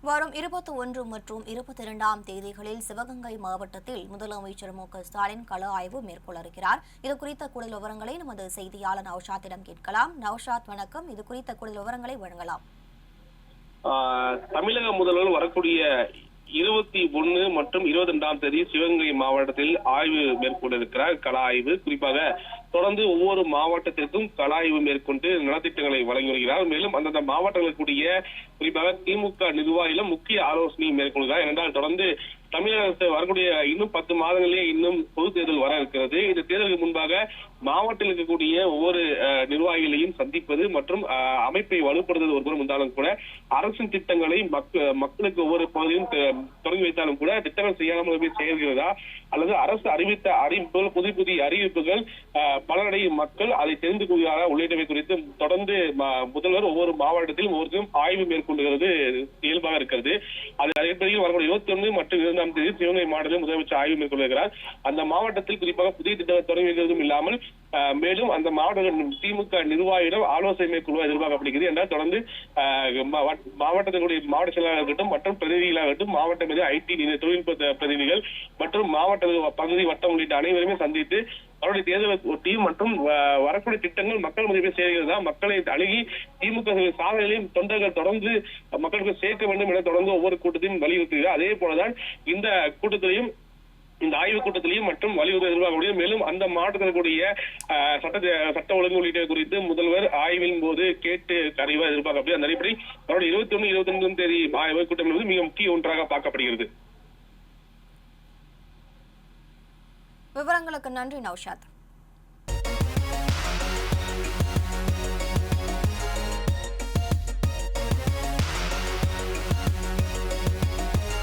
வரும் 21 மற்றும் 22ஆம் தேதிகளில் சிவகங்கை மாவட்டத்தில் முதலமைச்சர் மு.க.ஸ்டாலின் கள ஆய்வு மேற்கொள்ள இருக்கிறார். இது குறித்த கூடுதல் விவரங்களை நமது செய்தியாளர் நௌஷாத்திடம் கேட்கலாம். நௌஷாத், வணக்கம். இது குறித்த கூடுதல் விவரங்களை வழங்கலாம். தமிழக முதல்வர் வரக்கூடிய 21 மற்றும் 22ஆம் தேதி சிவகங்கை மாவட்டத்தில் ஆய்வு மேற்கொள்ள இருக்கிறார். கள ஆய்வு குறிப்பாக தொடர்ந்து ஒவ்வொரு மாவட்டத்திற்கும் கள ஆய்வு மேற்கொண்டு நலத்திட்டங்களை வழங்கி வருகிறார். மேலும் அந்தந்த மாவட்டங்களுக்குரிய குறிப்பாக திமுக நிர்வாகிகளும் முக்கிய ஆலோசனை மேற்கொள்கிறார். என்றால் தொடர்ந்து தமிழக அரசு வரக்கூடிய இன்னும் 10 மாதங்களே இன்னும் பொது தேர்தல் வர இருக்கிறது. இந்த தேர்தலுக்கு முன்பாக மாவட்டத்தில் இருக்கக்கூடிய ஒவ்வொரு நிர்வாகிகளையும் சந்திப்பது மற்றும் அமைப்பை வலுப்படுத்துவது ஒருபுறம் இருந்தாலும் கூட அரசின் திட்டங்களை மக்களுக்கு ஒவ்வொரு பகுதியும் தொடங்கி வைத்தாலும் கூட திட்டங்கள் செய்யாமல் செயல்கிறதா அல்லது அரசு அறிவித்த அறிவிப்புகள் புதிய புதிய அறிவிப்புகள் பலனடையும் மக்கள் அதை தெரிந்து கொள்கிறாரா உள்ளிட்டவை குறித்து தொடர்ந்து முதல்வர் ஒவ்வொரு மாவட்டத்திலும் ஒவ்வொருத்தரும் ஆய்வு மேற்கொள்கிறது இயல்பாக இருக்கிறது. அது அடிப்படையில் வரக்கூடிய 21 மற்றும் 22ஆம் தேதி சிவகங்கை மாவட்டத்தில் முதலமைச்சர் ஆய்வு மேற்கொள்கிறார். அந்த மாவட்டத்தில் குறிப்பாக புதிய திட்டங்கள் தொடங்கி வைக்கிறதும் இல்லாமல் மேலும் அந்த மாவட்ட திமுக நிர்வாகியிடம் ஆலோசனை மேற்கொள்வது எதிர்பார்க்கப்படுகிறது. என்றால் தொடர்ந்து மாவட்டத்தினுடைய மாவட்ட செயலாளர்களாகட்டும் மற்றும் பிரதிநிதிகளாகட்டும் மாவட்ட மீது ஐடி தொழில்நுட்ப பிரதிநிதிகள் மற்றும் மாவட்ட பகுதி வட்டம் உள்ளிட்ட அனைவருமே சந்தித்து அவருடைய தேர்தலை ஒட்டியும் மற்றும் வரக்கூடிய திட்டங்கள் மக்கள் மதிப்பை சேர்கிறதா மக்களை அணுகி திமுக சாதனைகளையும் தொண்டர்கள் தொடர்ந்து மக்களுக்கு சேர்க்க வேண்டும் என தொடர்ந்து ஒவ்வொரு கூட்டத்தையும் வலியுறுத்துகிறார். அதே போலதான் இந்த கூட்டத்திலையும் இந்த ஆய்வுக் கூட்டத்திலையும் மற்றும் வலியுறுத்த எதிர்பார்க்க மேலும் அந்த மாவட்டத்தில் கூடிய சட்ட ஒழுங்கு உள்ளிட்ட குறித்து முதல்வர் ஆய்வின் போது கேட்டு அறிவாக எதிர்பார்க்கப்படுகிறது. அந்த அடிப்படையில் அவருடைய 21, 22ஆம் தேதி ஆய்வுக் கூட்டம் என்பது மிக முக்கிய ஒன்றாக பார்க்கப்படுகிறது. விவரங்களுக்கு நன்றி நௌஷாத்.